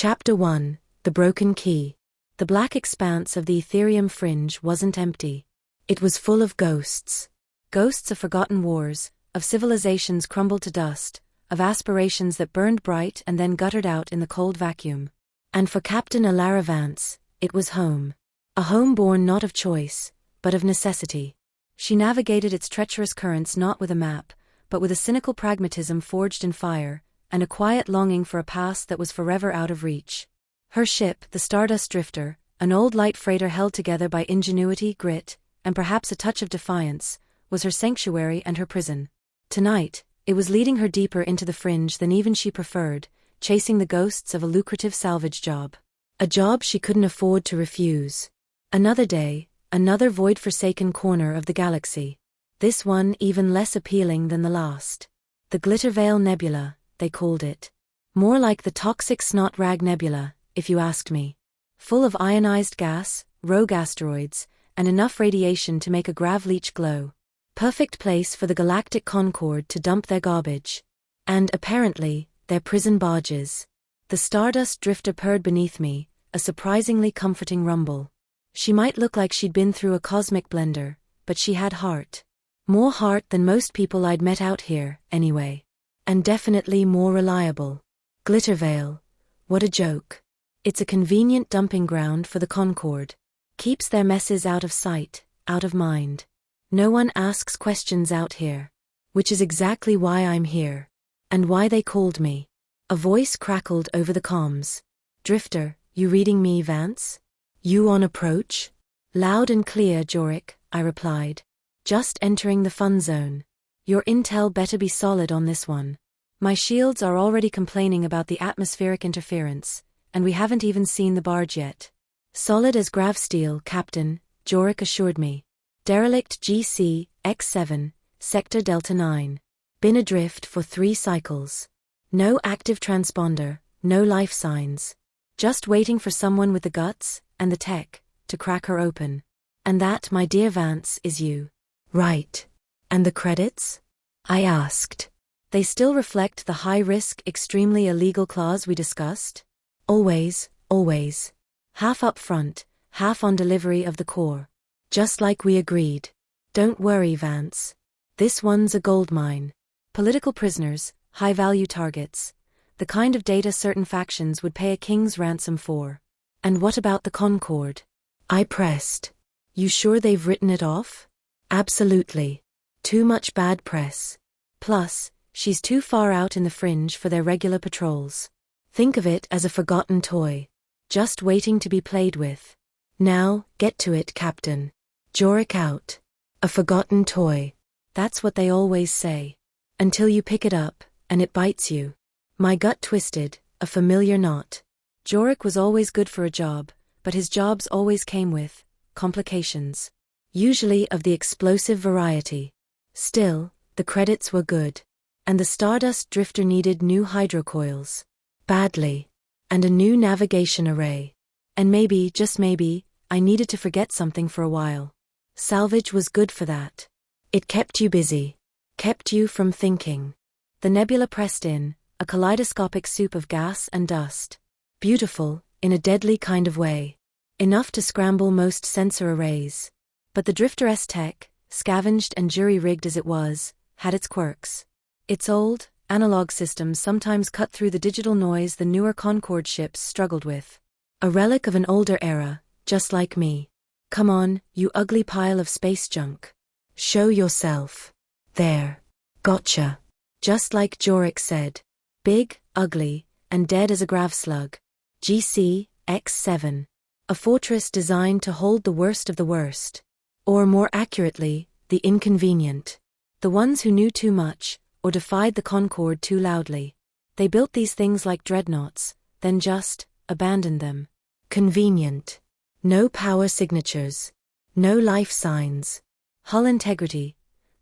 Chapter 1: The Broken Key. The black expanse of the Aetherium Fringe wasn't empty. It was full of ghosts. Ghosts of forgotten wars, of civilizations crumbled to dust, of aspirations that burned bright and then guttered out in the cold vacuum. And for Captain Elara Vance, it was home. A home born not of choice, but of necessity. She navigated its treacherous currents not with a map, but with a cynical pragmatism forged in fire, and a quiet longing for a past that was forever out of reach. Her ship, the Stardust Drifter, an old light freighter held together by ingenuity, grit, and perhaps a touch of defiance, was her sanctuary and her prison. Tonight, it was leading her deeper into the fringe than even she preferred, chasing the ghosts of a lucrative salvage job. A job she couldn't afford to refuse. Another day, another void-forsaken corner of the galaxy. This one even less appealing than the last. The Glittervale Nebula, they called it. More like the toxic Snot Rag Nebula, if you asked me. Full of ionized gas, rogue asteroids, and enough radiation to make a grav leech glow. Perfect place for the Galactic Concord to dump their garbage. And, apparently, their prison barges. The Stardust Drifter purred beneath me, a surprisingly comforting rumble. She might look like she'd been through a cosmic blender, but she had heart. More heart than most people I'd met out here, anyway. And definitely more reliable. Glittervale. What a joke. It's a convenient dumping ground for the Concord. Keeps their messes out of sight, out of mind. No one asks questions out here. Which is exactly why I'm here. And why they called me. A voice crackled over the comms. Drifter, you reading me, Vance? You on approach? Loud and clear, Jorik, I replied. Just entering the fun zone. Your intel better be solid on this one. My shields are already complaining about the atmospheric interference, and we haven't even seen the barge yet. Solid as grav steel, Captain, Jorik assured me. Derelict GC, X7, Sector Delta 9. Been adrift for 3 cycles. No active transponder, no life signs. Just waiting for someone with the guts, and the tech, to crack her open. And that, my dear Vance, is you. Right. And the credits? I asked. They still reflect the high-risk, extremely illegal clause we discussed? Always, always. Half up front, half on delivery of the core. Just like we agreed. Don't worry, Vance. This one's a goldmine. Political prisoners, high-value targets. The kind of data certain factions would pay a king's ransom for. And what about the Concord? I pressed. You sure they've written it off? Absolutely. Too much bad press. Plus, she's too far out in the fringe for their regular patrols. Think of it as a forgotten toy. Just waiting to be played with. Now, get to it, Captain. Jorik out. A forgotten toy. That's what they always say. Until you pick it up, and it bites you. My gut twisted, a familiar knot. Jorik was always good for a job, but his jobs always came with complications. Usually of the explosive variety. Still, the credits were good. And the Stardust Drifter needed new hydrocoils. Badly. And a new navigation array. And maybe, just maybe, I needed to forget something for a while. Salvage was good for that. It kept you busy. Kept you from thinking. The nebula pressed in, a kaleidoscopic soup of gas and dust. Beautiful, in a deadly kind of way. Enough to scramble most sensor arrays. But the Drifter-S tech, scavenged and jury-rigged as it was, had its quirks. Its old, analog systems sometimes cut through the digital noise the newer Concord ships struggled with. A relic of an older era, just like me. Come on, you ugly pile of space junk. Show yourself. There. Gotcha. Just like Jorik said. Big, ugly, and dead as a grav slug. GC, X7. A fortress designed to hold the worst of the worst. Or more accurately, the inconvenient. The ones who knew too much, or defied the Concord too loudly. They built these things like dreadnoughts, then just abandoned them. Convenient. No power signatures. No life signs. Hull integrity.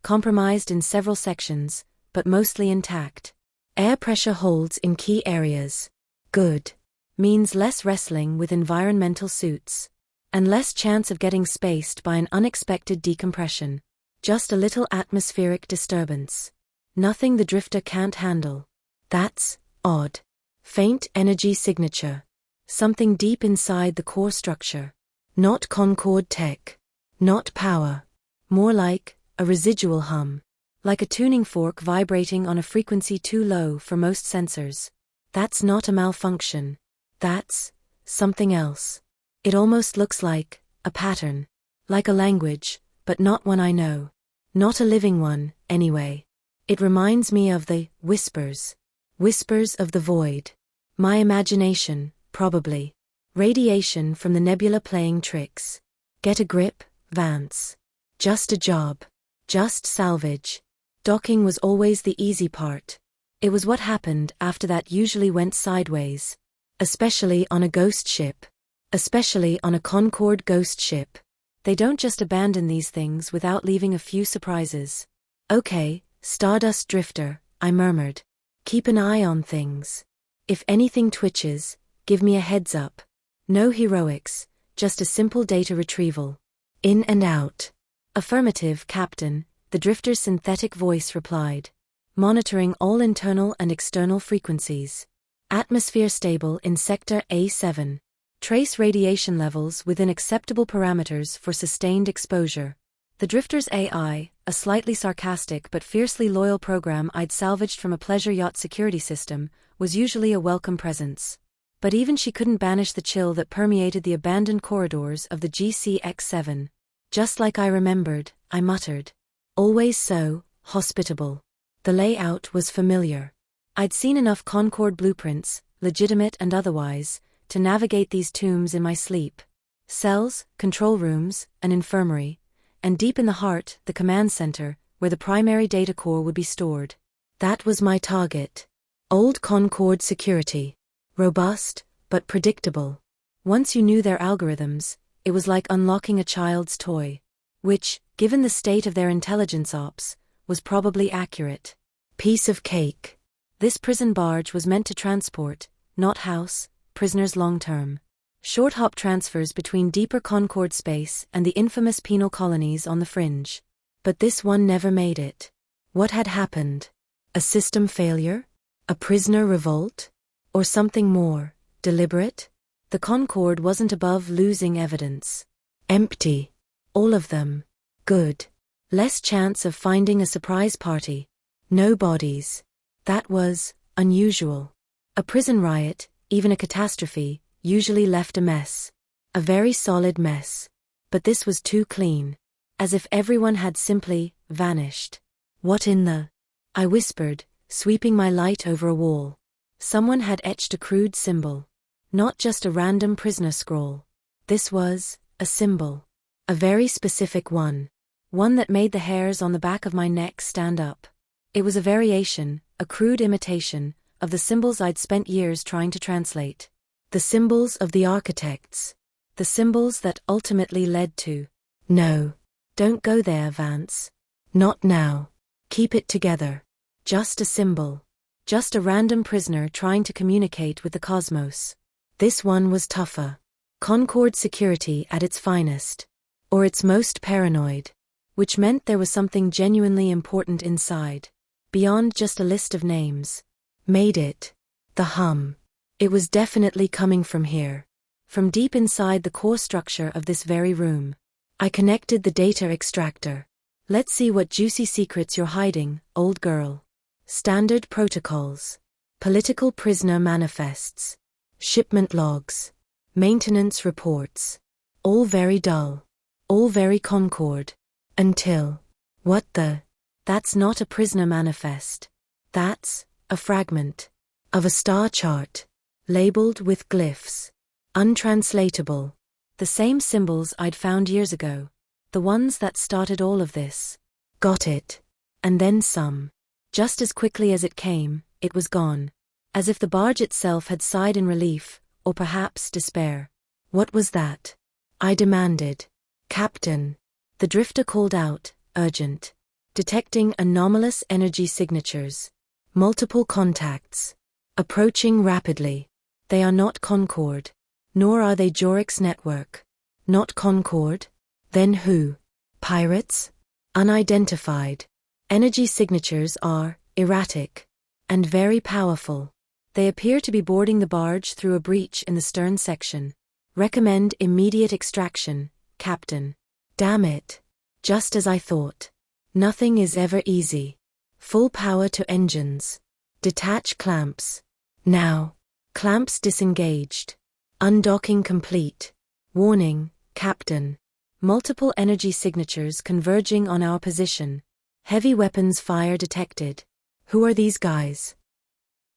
Compromised in several sections, but mostly intact. Air pressure holds in key areas. Good. Means less wrestling with environmental suits. And less chance of getting spaced by an unexpected decompression. Just a little atmospheric disturbance. Nothing the Drifter can't handle. That's odd. Faint energy signature. Something deep inside the core structure. Not Concord tech. Not power. More like a residual hum. Like a tuning fork vibrating on a frequency too low for most sensors. That's not a malfunction. That's something else. It almost looks like a pattern. Like a language, but not one I know. Not a living one, anyway. It reminds me of the whispers. Whispers of the void. My imagination, probably. Radiation from the nebula playing tricks. Get a grip, Vance. Just a job. Just salvage. Docking was always the easy part. It was what happened after that usually went sideways. Especially on a ghost ship. Especially on a Concord ghost ship. They don't just abandon these things without leaving a few surprises. Okay, Stardust Drifter, I murmured. Keep an eye on things. If anything twitches, give me a heads up. No heroics, just a simple data retrieval. In and out. Affirmative, Captain, the Drifter's synthetic voice replied. Monitoring all internal and external frequencies. Atmosphere stable in Sector A7. Trace radiation levels within acceptable parameters for sustained exposure. The Drifter's AI, a slightly sarcastic but fiercely loyal program I'd salvaged from a pleasure yacht security system, was usually a welcome presence. But even she couldn't banish the chill that permeated the abandoned corridors of the GCX-7. Just like I remembered, I muttered. Always so hospitable. The layout was familiar. I'd seen enough Concord blueprints, legitimate and otherwise, to navigate these tombs in my sleep. Cells, control rooms, an infirmary, and deep in the heart, the command center, where the primary data core would be stored. That was my target. Old Concord security. Robust, but predictable. Once you knew their algorithms, it was like unlocking a child's toy. Which, given the state of their intelligence ops, was probably accurate. Piece of cake. This prison barge was meant to transport, not house, prisoners long-term. Short hop transfers between deeper Concord space and the infamous penal colonies on the fringe. But this one never made it. What had happened? A system failure? A prisoner revolt? Or something more deliberate? The Concord wasn't above losing evidence. Empty. All of them. Good. Less chance of finding a surprise party. No bodies. That was unusual. A prison riot, even a catastrophe, usually left a mess. A very solid mess. But this was too clean. As if everyone had simply vanished. What in the? I whispered, sweeping my light over a wall. Someone had etched a crude symbol. Not just a random prisoner scroll. This was a symbol. A very specific one. One that made the hairs on the back of my neck stand up. It was a variation, a crude imitation, of the symbols I'd spent years trying to translate. The symbols of the architects. The symbols that ultimately led to. No. Don't go there, Vance. Not now. Keep it together. Just a symbol. Just a random prisoner trying to communicate with the cosmos. This one was tougher. Concord security at its finest. Or its most paranoid. Which meant there was something genuinely important inside. Beyond just a list of names. Made it. The hum. It was definitely coming from here. From deep inside the core structure of this very room. I connected the data extractor. Let's see what juicy secrets you're hiding, old girl. Standard protocols. Political prisoner manifests. Shipment logs. Maintenance reports. All very dull. All very Concord. Until. What the? That's not a prisoner manifest. That's a fragment. Of a star chart. Labeled with glyphs. Untranslatable. The same symbols I'd found years ago. The ones that started all of this. Got it. And then some. Just as quickly as it came, it was gone. As if the barge itself had sighed in relief, or perhaps despair. What was that? I demanded. Captain. The drifter called out, urgent. Detecting anomalous energy signatures. Multiple contacts. Approaching rapidly. They are not Concord. Nor are they Jorik's network. Not Concord? Then who? Pirates? Unidentified. Energy signatures are erratic. And very powerful. They appear to be boarding the barge through a breach in the stern section. Recommend immediate extraction, Captain. Damn it. Just as I thought. Nothing is ever easy. Full power to engines. Detach clamps. Now. Clamps disengaged. Undocking complete. Warning, Captain. Multiple energy signatures converging on our position. Heavy weapons fire detected. Who are these guys?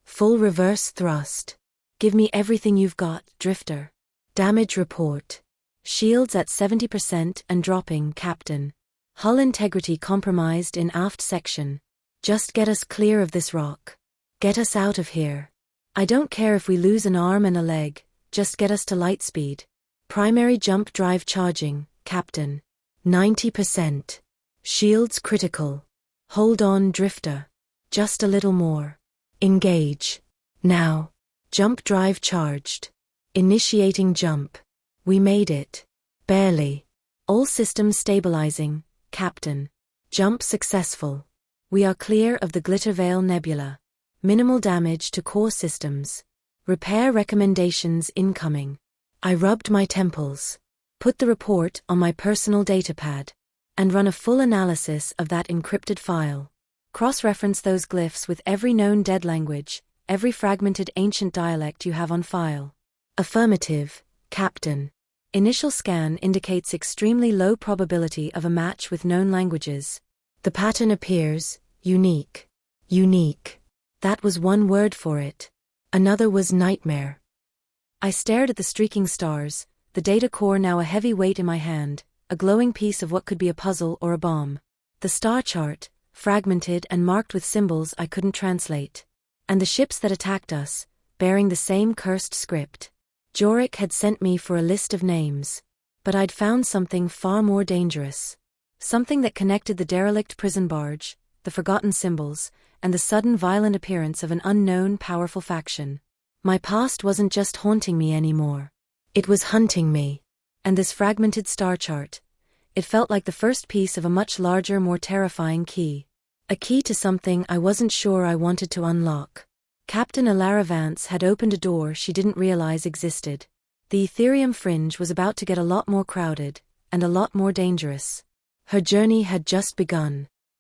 Full reverse thrust. Give me everything you've got, Drifter. Damage report. Shields at 70% and dropping, Captain. Hull integrity compromised in aft section. Just get us clear of this rock. Get us out of here. I don't care if we lose an arm and a leg, just get us to light speed. Primary jump drive charging, Captain. 90%. Shields critical. Hold on, Drifter. Just a little more. Engage. Now. Jump drive charged. Initiating jump. We made it. Barely. All systems stabilizing, Captain. Jump successful. We are clear of the Glittervale Nebula. Minimal damage to core systems. Repair recommendations incoming. I rubbed my temples. Put the report on my personal datapad. And run a full analysis of that encrypted file. Cross-reference those glyphs with every known dead language, every fragmented ancient dialect you have on file. Affirmative, Captain. Initial scan indicates extremely low probability of a match with known languages. The pattern appears unique. Unique. That was one word for it. Another was nightmare. I stared at the streaking stars, the data core now a heavy weight in my hand, a glowing piece of what could be a puzzle or a bomb. The star chart, fragmented and marked with symbols I couldn't translate. And the ships that attacked us, bearing the same cursed script. Jorik had sent me for a list of names. But I'd found something far more dangerous. Something that connected the derelict prison barge, the forgotten symbols, and the sudden violent appearance of an unknown powerful faction. My past wasn't just haunting me anymore. It was hunting me. And this fragmented star chart, it felt like the first piece of a much larger, more terrifying key. A key to something I wasn't sure I wanted to unlock. Captain Elara Vance had opened a door she didn't realize existed. The Aetherium Fringe was about to get a lot more crowded, and a lot more dangerous. Her journey had just begun.